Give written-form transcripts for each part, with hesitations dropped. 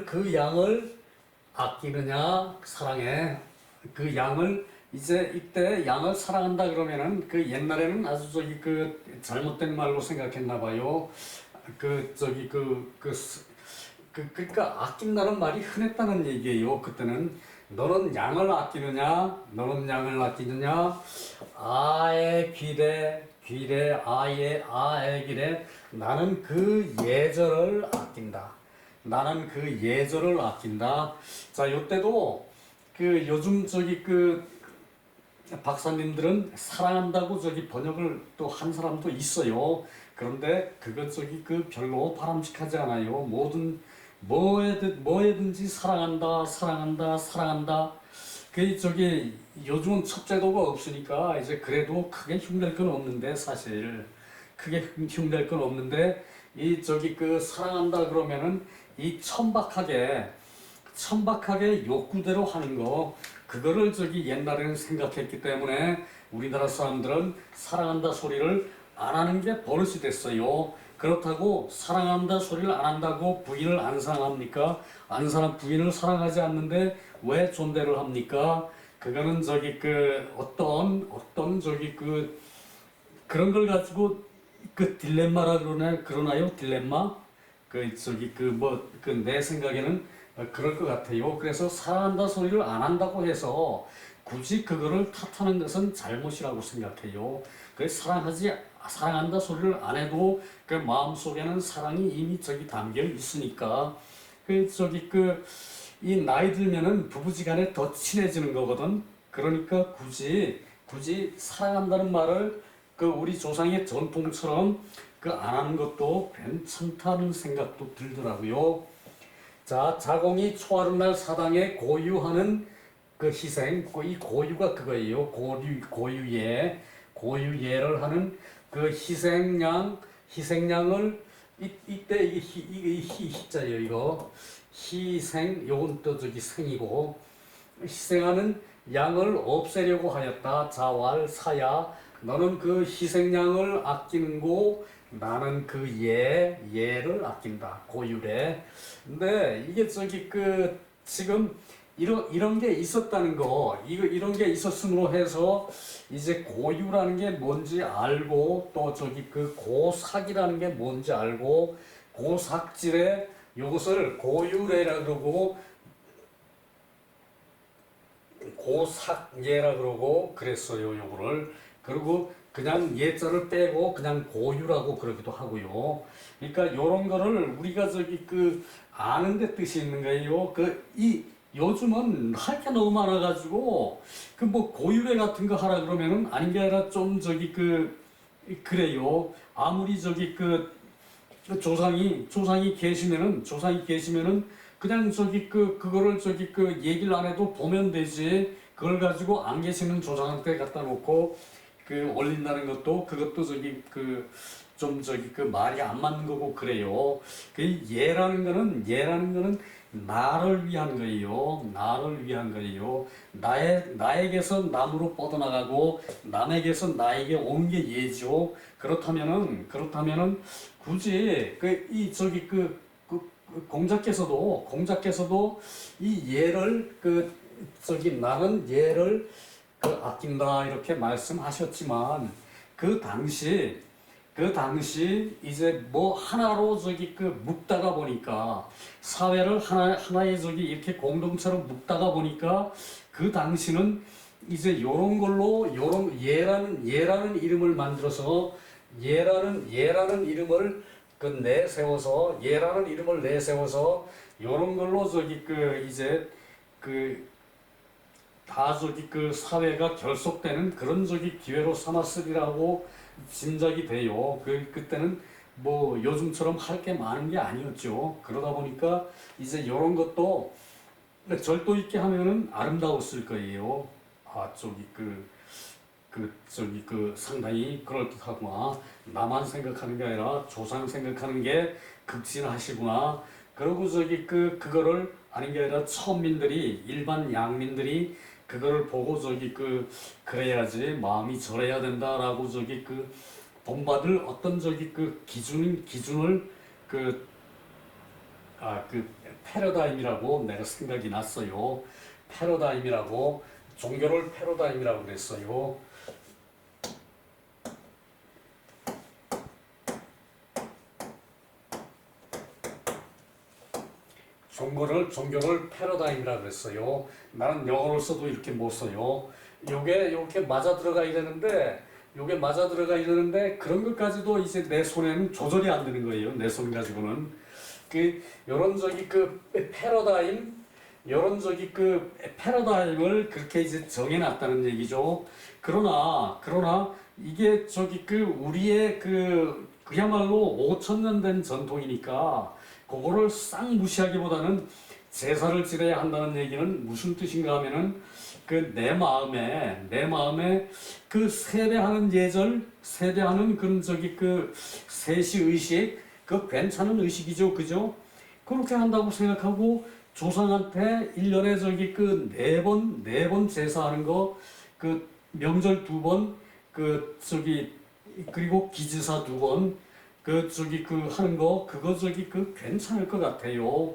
그 양을 아끼느냐, 사랑해. 그 양을, 이제 이때 양을 사랑한다 그러면은 그 옛날에는 아주 잘못된 말로 생각했나 봐요. 그러니까 아낀다는 말이 흔했다는 얘기예요. 그때는 너는 양을 아끼느냐, 너는 양을 아끼느냐, 아의 귀래, 아의 귀래, 나는 그 예절을 아낀다. 나는 그 예절을 아낀다. 자, 요때도 요즘 박사님들은 사랑한다고 번역을 또 한 사람도 있어요. 그런데 그것 별로 바람직하지 않아요. 뭐에든지 사랑한다, 사랑한다, 사랑한다. 요즘은 첩제도가 없으니까 이제 그래도 크게 흉낼 건 없는데, 사실 크게 흉낼 건 없는데, 사랑한다 그러면은 이 천박하게 욕구대로 하는 거, 그거를 옛날에는 생각했기 때문에 우리나라 사람들은 사랑한다 소리를 안 하는 게 버릇이 됐어요. 그렇다고 사랑한다 소리를 안 한다고 부인을 안 사랑합니까? 부인을 사랑하지 않는데 왜 존대를 합니까? 그거는 그런 걸 가지고 딜레마라 그러나요? 딜레마? 내 생각에는 그럴 것 같아요. 그래서 사랑한다 소리를 안 한다고 해서 굳이 그거를 탓하는 것은 잘못이라고 생각해요. 사랑한다 소리를 안 해도 그 마음속에는 사랑이 이미 담겨 있으니까, 이 나이 들면은 부부지간에 더 친해지는 거거든. 그러니까 굳이 사랑한다는 말을 우리 조상의 전통처럼 안 하는 것도 괜찮다는 생각도 들더라고요. 자, 자공이 초하룻날 사당에 고유하는 희생, 이 고유가 그거예요. 고유예를 하는 희생양을, 이때 이게 희자예요, 이거. 요건 또 생이고, 희생하는 양을 없애려고 하였다. 자왈, 사야. 너는 그 희생양을 아끼는고, 나는 예를 아낀다. 고유래. 근데 이게 지금 이런 게 있었다는 거, 이런 게 있었음으로 해서 이제 고유라는 게 뭔지 알고, 또 고삭이라는 게 뭔지 알고, 고삭질에 요것을 고유래라 그러고, 고삭예라 그러고 그랬어요, 요거를. 그리고 그냥 예자를 빼고 그냥 고유라고 그러기도 하고요. 그러니까 요런 거를 우리가 아는 데 뜻이 있는 거예요. 요즘은 할 게 너무 많아가지고 고유래 같은 거 하라 그러면은 아닌 게 아니라 좀 그래요. 아무리 조상이 계시면은 그냥 그거를 얘기를 안 해도 보면 되지. 그걸 가지고 안 계시는 조상한테 갖다 놓고 올린다는 것도, 그것도 말이 안 맞는 거고 그래요. 예라는 거는 나를 위한 거예요. 나를 위한 거예요. 나에게서 남으로 뻗어나가고 남에게서 나에게 온 게 예죠. 그렇다면은 굳이 공자께서도 이 예를 나는 예를 아낀다 이렇게 말씀하셨지만, 그 당시 이제 뭐 하나로 묶다가 보니까, 사회를 하나의 이렇게 공동체로 묶다가 보니까, 그 당시는 이제 요런 걸로 예라는 이름을 만들어서 예라는 이름을 내세워서 요런 걸로 이제 다 사회가 결속되는 그런 기회로 삼았으리라고 짐작이 돼요. 그때는 뭐 요즘처럼 할 게 많은 게 아니었죠. 그러다 보니까 이제 요런 것도 절도 있게 하면은 아름다웠을 거예요. 아, 상당히 그럴듯하구나. 나만 생각하는 게 아니라 조상 생각하는 게 극진하시구나. 그리고 그거를 아닌 게 아니라 천민들이, 일반 양민들이 그거를 보고 그래야지 마음이 절해야 된다라고 본받을 어떤 기준을 그 패러다임이라고 내가 생각이 났어요. 패러다임이라고, 종교를 패러다임이라고 그랬어요. 종교를 패러다임이라고 그랬어요. 나는 영어를 써도 이렇게 못 써요. 요게 이렇게 맞아 들어가야 되는데, 그런 것까지도 이제 내 손에는 조절이 안 되는 거예요. 내 손 가지고는. 요런 패러다임을 그렇게 이제 정해놨다는 얘기죠. 그러나 이게 우리의 그야말로 5,000년 된 전통이니까 그거를 싹 무시하기보다는 제사를 지내야 한다는 얘기는 무슨 뜻인가 하면은 내 마음에 세배하는 예절, 세배하는 그런 세시 의식, 괜찮은 의식이죠. 그죠? 그렇게 한다고 생각하고 조상한테 1년에 네 번 제사하는 거, 명절 2번, 그리고 기지사 2번, 하는 거, 그거 괜찮을 것 같아요.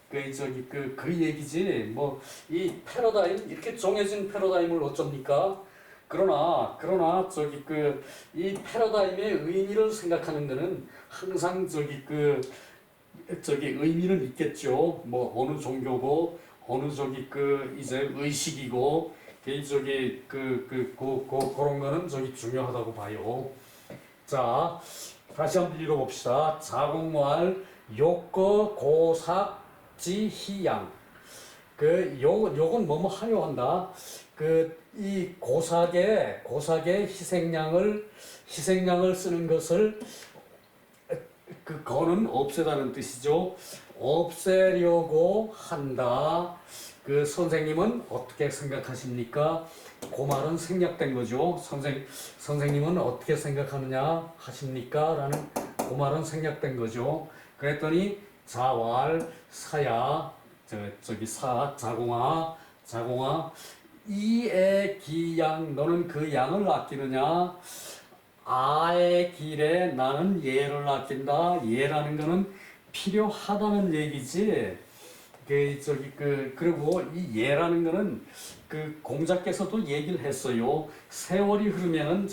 그 얘기지. 이 패러다임, 이렇게 정해진 패러다임을 어쩝니까? 그러나, 이 패러다임의 의미를 생각하는 데는 항상 의미는 있겠죠. 어느 종교고, 어느 이제 의식이고, 그런 거는 중요하다고 봐요. 자, 다시 한번 읽어봅시다. 자공말, 욕거, 고삭, 지희양. 요건 뭐뭐 하려 한다. 이 고삭의 희생양을 쓰는 것을, 거는 없애다는 뜻이죠. 없애려고 한다. 선생님은 어떻게 생각하십니까? 그 말은 생략된 거죠. 선생님은 어떻게 생각하느냐 하십니까? 라는 그 말은 생략된 거죠. 그랬더니 자왈, 사야, 자공아, 이의 기양, 너는 그 양을 아끼느냐? 아의 길에 나는 예를 아낀다. 예라는 거는 필요하다는 얘기지. 그리고 이 예라는 거는 공자께서도 얘기를 했어요. 세월이 흐르면은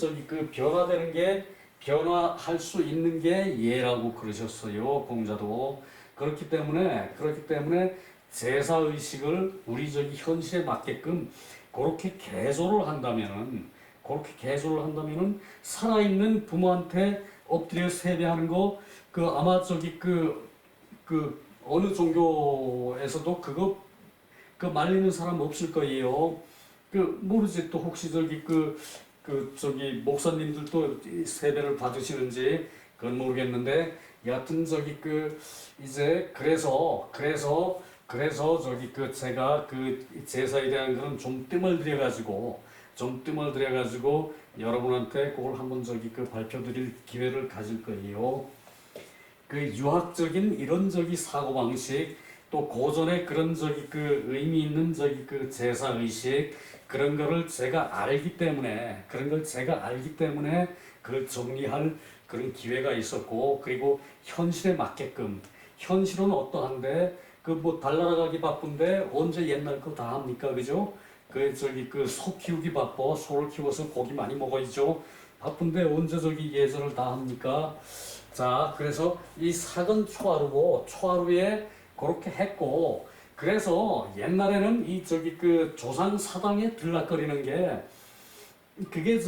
변화되는 게, 변화할 수 있는 게 예라고 그러셨어요. 공자도. 그렇기 때문에 제사의식을 우리 현실에 맞게끔 그렇게 개조를 한다면은, 살아있는 부모한테 엎드려 세배하는 거, 아마 어느 종교에서도 말리는 사람 없을 거예요. 모르지, 또 혹시 목사님들도 세배를 받으시는지, 그건 모르겠는데, 여하튼 이제, 그래서 제가 제사에 대한 거는 좀 뜸을 들여가지고, 여러분한테 그걸 한번 발표드릴 기회를 가질 거예요. 유학적인 이런 사고방식, 또 고전의 그런 의미 있는 제사의식, 그런 거를 제가 알기 때문에, 그걸 정리할 그런 기회가 있었고, 그리고 현실에 맞게끔, 현실은 어떠한데, 달나라가기 바쁜데, 언제 옛날 거 다 합니까? 그죠? 소 키우기 바빠. 소를 키워서 고기 많이 먹어야죠. 바쁜데 언제 예절을 다 합니까? 자, 그래서 이 사근 초하루에 그렇게 했고, 그래서 옛날에는 이 조상 사당에 들락거리는 게, 그게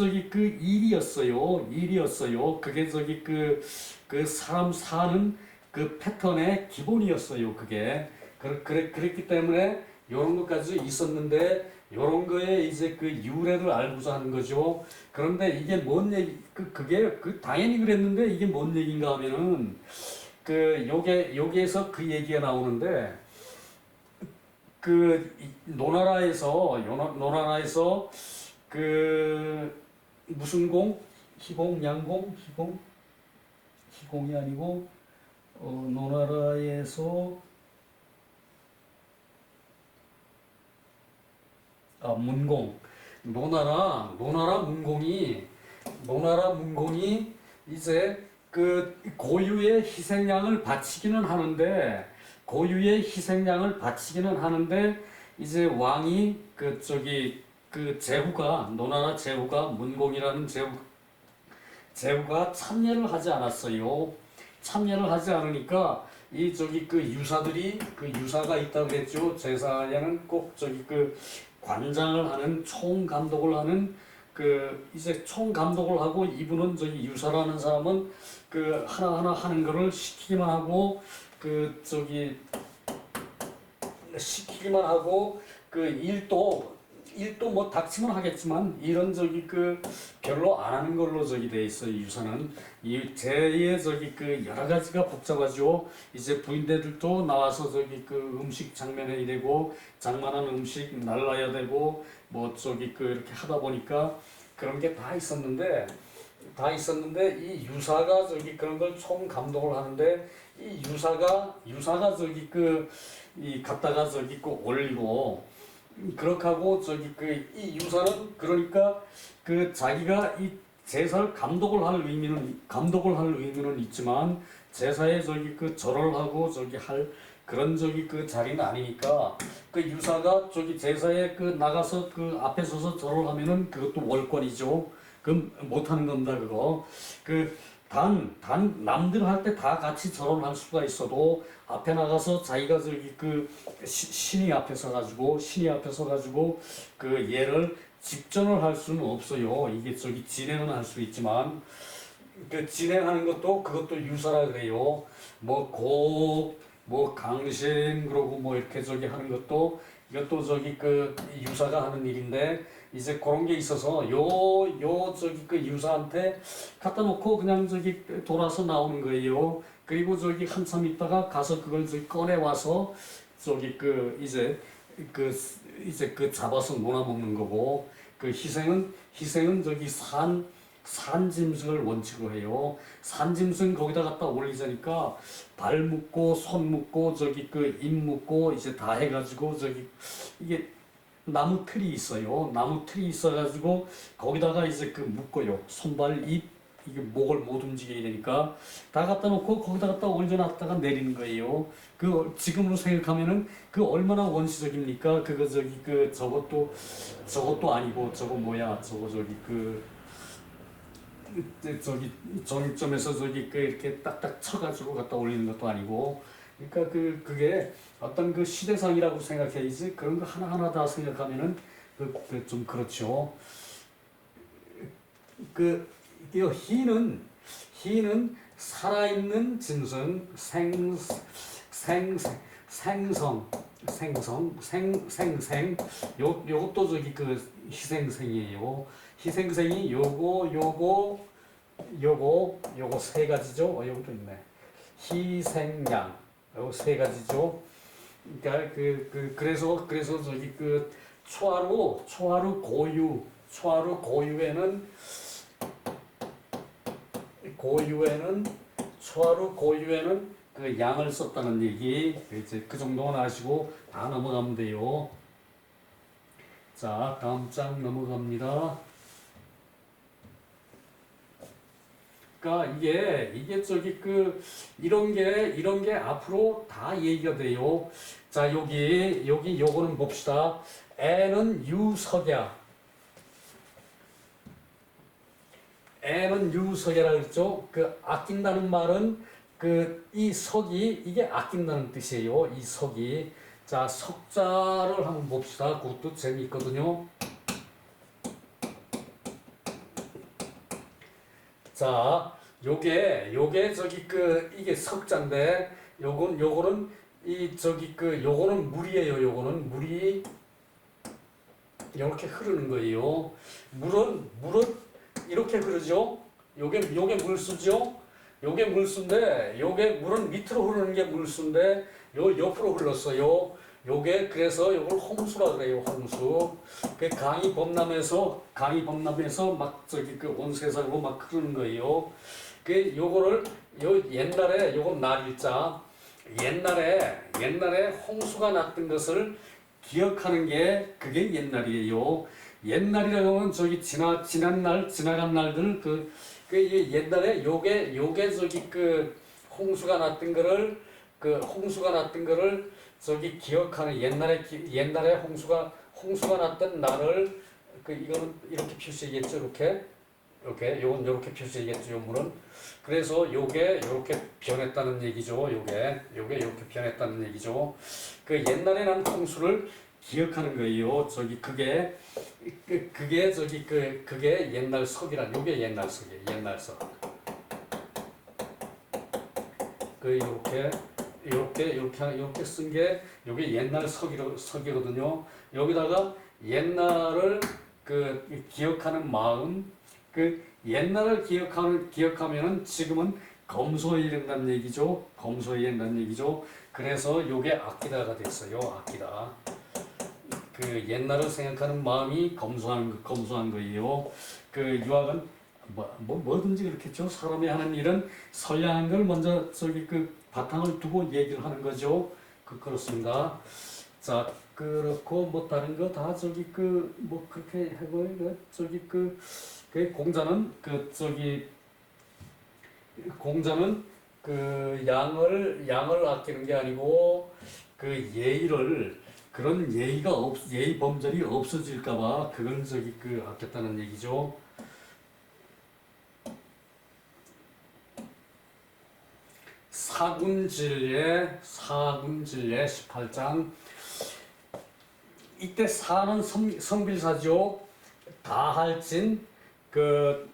일이었어요. 그게 사람 사는 패턴의 기본이었어요. 그게. 그랬기 때문에 이런 것까지 있었는데, 이런 거에 이제 유래를 알고자 하는 거죠. 그런데 이게 뭔 얘기, 그게 당연히 그랬는데, 이게 뭔 얘기인가 하면은, 여기에서 얘기가 나오는데, 노나라에서, 무슨 공? 희공, 양공? 희공이 아니고, 노나라에서, 문공. 노나라 문공이 이제 고유의 희생양을 바치기는 하는데, 고유의 희생양을 바치기는 하는데 이제 왕이 그 제후가 노나라 제후가 문공이라는 제후가 참여를 하지 않았어요. 참여를 하지 않으니까 이 그 유사들이 그 유사가 있다고 그랬죠. 제사에는 꼭 그 관장을 하는 총감독을 하는 이제 총감독을 하고 이분은 유사라는 사람은 그 하나하나 하는 거를 시키기만 하고 시키기만 하고 그 일도 뭐 닥치면 하겠지만 일은 별로 안 하는 걸로 돼 있어요. 유사는 이 제의 그 여러 가지가 복잡하죠. 이제 부인대들도 나와서 그 음식 장면해야 되고 장만한 음식 날라야 되고 뭐 이렇게 하다 보니까 그런 게 다 있었는데 이 유사가 그런 걸 총 감독을 하는데 이 유사가 이 갖다가 꼭 올리고 그렇게 하고 이 유사는 그러니까 자기가 이 제사를 감독을 할 의미는 있지만 제사에 절을 하고 할 그런 자리는 아니니까 그 유사가 제사에 나가서 앞에 서서 절을 하면은 그것도 월권이죠. 그럼 못하는 겁니다. 그거 남들 할 때 다 같이 절을 할 수가 있어도 앞에 나가서 자기가 신이 앞에 서가지고 얘를 집전을 할 수는 없어요. 이게 진행은 할 수 있지만 진행하는 그것도 유사라 그래요. 뭐 강신 그러고 뭐 이렇게 하는 것도 이것도 유사가 하는 일인데 이제 그런 게 있어서 유사한테 갖다 놓고 그냥 돌아서 나오는 거예요. 그리고 한참 있다가 가서 그걸 꺼내 와서 이제 잡아서 놀아 먹는 거고 희생은 산짐승을 원칙으로 해요. 산짐승 거기다 갖다 올리자니까 발 묶고 손 묶고 입 묶고 이제 다 해가지고 이게 나무 틀이 있어요. 나무 틀이 있어가지고 거기다가 이제 묶어요. 손발 입 이게 목을 못 움직이게 되니까 다 갖다 놓고 거기다 갖다 올려놨다가 내리는 거예요. 지금으로 생각하면은 얼마나 원시적입니까? 저것도 아니고 저거 뭐야? 정점에서 이렇게 딱딱 쳐가지고 갖다 올리는 것도 아니고, 그러니까 그게 어떤 시대상이라고 생각해야지 그런 거 하나하나 다 생각하면은 좀 그렇죠. 희는 살아있는 짐승, 생생, 요것도 희생생이에요. 희생생이 요거 세 가지죠. 요것도 있네. 희생양, 요거 세 가지죠. 그러니까 그래서 초하루 고유에는 양을 썼다는 얘기. 이제 그 정도는 아시고 다 넘어가면 돼요. 자, 다음 장 넘어갑니다. 그러니까 이게 이런 게 앞으로 다 얘기가 돼요. 자, 요거는 봅시다. 애는 유석야. 애는 유석야라 그랬죠. 아낀다는 말은 이 석이 이게 아낀다는 뜻이에요. 이 석이. 자, 석자를 한번 봅시다. 그것도 재미있거든요. 자, 요게 이게 석자인데 요거는 요거는 물이에요. 요거는 물이 이렇게 흐르는 거예요. 물은 이렇게 흐르죠. 요게 물수죠. 요게 물수인데 요게 물은 밑으로 흐르는 게 물수인데 요 옆으로 흘렀어요. 요게 그래서 요걸 홍수라 그래요. 홍수. 강이 범람해서 막 온 세상으로 막 흐르는 거예요. 요거를 옛날에 요건 날일자. 옛날에 홍수가 났던 것을 기억하는 게 그게 옛날이에요. 옛날이라고 하면 지나간 날들 옛날에 요게 홍수가 났던 거를 그 홍수가 났던 거를 저기 기억하는 옛날에 홍수가 났던 날을 그 이거는 이렇게 표시하겠죠. 이렇게 요건 이렇게 표시하겠죠. 요 문은 그래서 요게 이렇게 변했다는 얘기죠. 요게 이렇게 변했다는 얘기죠. 그 옛날에 난 홍수를 기억하는 거예요. 저기 그게 저기 그게 옛날 석이란 요게 옛날 석이에요. 옛날 석. 그 이렇게 쓴 게 요게 옛날 석이거든요. 여기다가 옛날을 그 기억하는 마음, 그 옛날을 기억하면은 지금은 검소해야 된다는 얘기죠. 검소해야 된다는 얘기죠. 그래서 요게 아끼다가 됐어요. 아끼다. 그 옛날을 생각하는 마음이 검소한 거예요. 그 유학은 뭐든지 그렇겠죠. 사람이 하는 일은 선량한 걸 먼저 저기 그 바탕을 두고 얘기를 하는 거죠. 그렇습니다. 자, 그렇고 뭐 다른 거 다 저기 그 뭐 그렇게 하고 저기 그 공자는 공자는 그 양을 아끼는 게 아니고 그 예의를 그런 예의 범절이 없어질까봐 그걸 저기 그 아꼈다는 얘기죠. 사군질례 18장. 이때 사는 성빌사죠. 다할진 그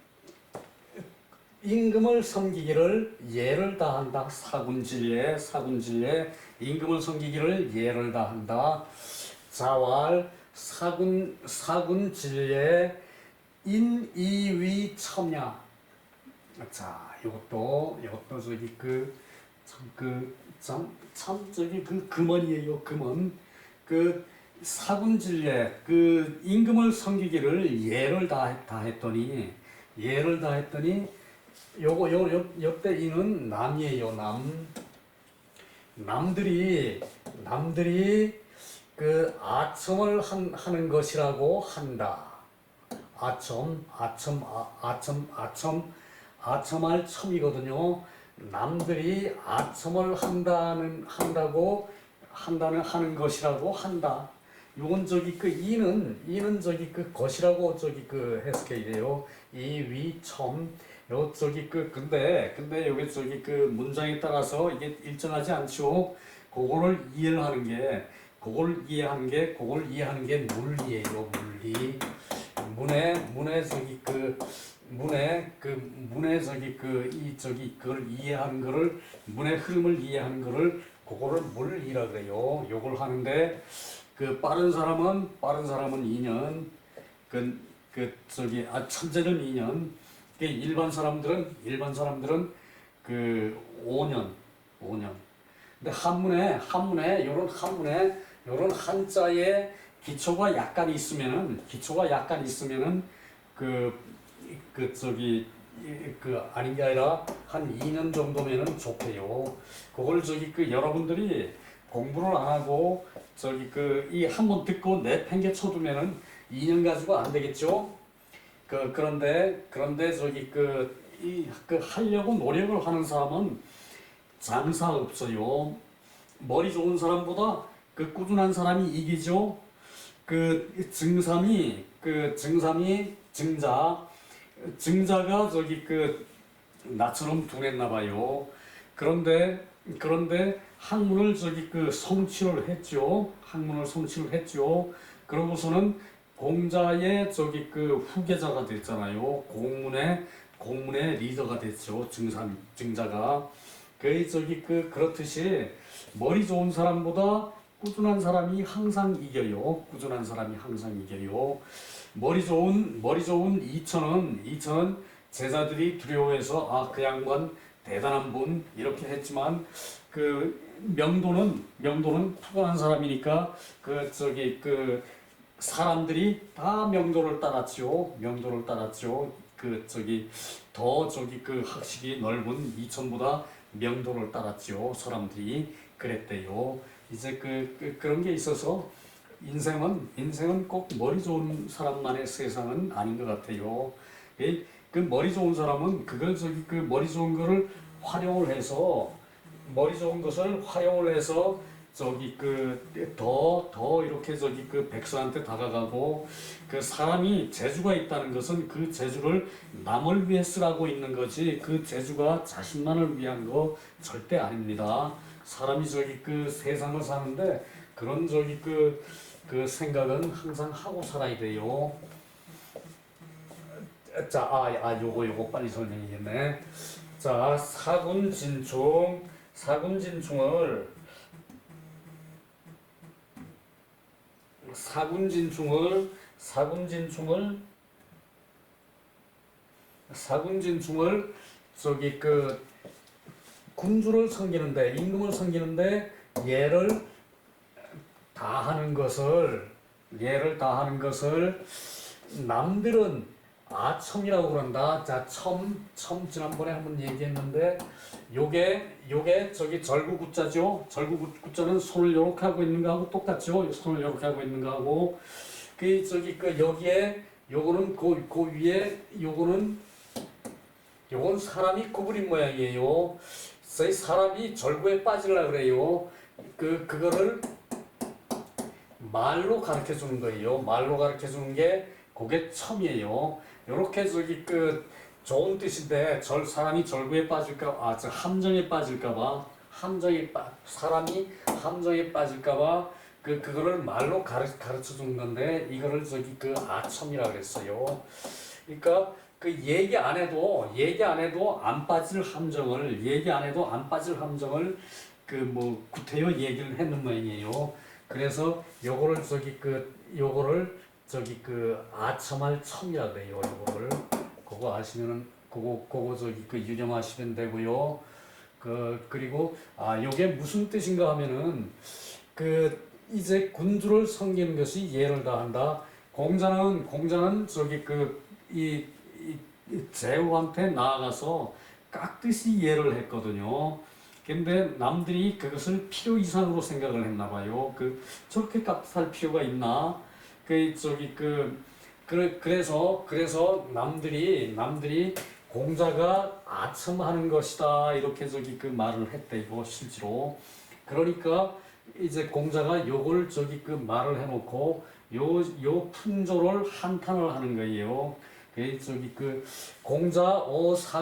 임금을 섬기기를 예를 다한다. 사군질례 임금을 섬기기를 예를 다한다. 자왈 사군질례 인이위 첨야. 자, 이것도 저기 참 저기 그 금언이에요. 금언. 그 사군질례 그 임금을 섬기기를 예를 다했더니 요거 옆에 이는 남이에요. 남들이 그 아첨을 하는 것이라고 한다. 아첨할 첨이거든요. 남들이 아첨을 하는 것이라고 한다. 요건 저기 그 이는 저기 그 것이라고 저기 그 해석해야 돼요. 이위첨 요 저기 그 근데 여기 저기 그 문장에 따라서 이게 일정하지 않죠. 그거를 이해하는 게 물리예요. 물리. 문에 저기 문에 저기 그걸 이해하는 거를 문의 흐름을 이해하는 거를 그거를 물리라 그래요. 요걸 하는데 그 빠른 사람은 2년 천재는 2년 일반 사람들은 그 5년. 근데 한문에 요런 한자에 기초가 약간 있으면은 아닌 게 아니라 한 2년 정도면은 좋대요. 그걸 저기 그 여러분들이 공부를 안 하고 저기 그 이 한 번 듣고 내팽개 쳐두면은 2년 가지고 안 되겠죠. 그런데 저기 하려고 노력을 하는 사람은 장사 없어요. 머리 좋은 사람보다 그 꾸준한 사람이 이기죠. 증자가 저기 나처럼 둔했나 봐요. 그런데 학문을 저기 성취를 했죠. 그러고서는 공자의 저기 후계자가 됐잖아요. 공문의 리더가 됐죠. 증자가. 그렇듯이 머리 좋은 사람보다 꾸준한 사람이 항상 이겨요. 머리 좋은 이천은 제자들이 두려워해서 그 양반 대단한 분 이렇게 했지만 명도는 푸근한 사람이니까 사람들이 다 명도를 따랐죠. 더 학식이 넓은 이천보다 명도를 따랐죠. 사람들이 그랬대요. 이제 그런 게 있어서 인생은 꼭 머리 좋은 사람만의 세상은 아닌 것 같아요. 그 머리 좋은 사람은 그걸 머리 좋은 거를 활용을 해서 머리 좋은 것을 활용을 해서 저기 더 이렇게 저기 백성한테 다가가고 그 사람이 재주가 있다는 것은 그 재주를 남을 위해 쓰라고 있는 거지 그 재주가 자신만을 위한 거 절대 아닙니다. 사람이 저기 세상을 사는데 그런 저기 그 생각은 항상 하고 살아야 돼요. 자, 요거 빨리 설명해야겠네. 자, 사군진충을 저기 군주를 섬기는데 임금을 섬기는데 예를 다하는 것을 남들은 아첨이라고 그런다. 자, 첨 지난번에 한번 얘기했는데 요게 저기 절구구자죠. 절구구자는 손을 요렇게 하고 있는 거하고 똑같죠. 손을 요렇게 하고 있는 거하고 여기에 요거는 그 위에 요건 사람이 구부린 모양이에요. 사람이 절구에 빠지려고 그래요. 그거를 말로 가르쳐 주는 거예요. 말로 가르쳐 주는 게 그게 첨이에요. 요렇게 저기 좋은 뜻인데 사람이 절구에 빠질까, 함정에 빠질까봐, 사람이 함정에 빠질까봐 그거를 말로 가르쳐 주는 건데 이거를 저기 아첨이라 그랬어요. 그러니까 얘기 안 해도 안 빠질 함정을 구태여 얘기를 했는 모양이에요. 그래서 요거를 아첨할 첨이라 그래요. 요거를 그거 아시면은 그거 저기 유념하시면 되고요. 그리고 요게 무슨 뜻인가 하면은 이제 군주를 섬기는 것이 예를 다한다. 공자는 저기 이 제후한테 나아가서 깍듯이 예를 했거든요. 근데 남들이 그것을 필요 이상으로 생각을 했나 봐요. 저렇게 깍듯할 필요가 있나? 그래서 남들이 공자가 아첨하는 것이다 이렇게 말을 했대요 실제로. 그러니까 이제 공자가 요걸 말을 해놓고 요 풍조를 한탄을 하는 거예요. 공자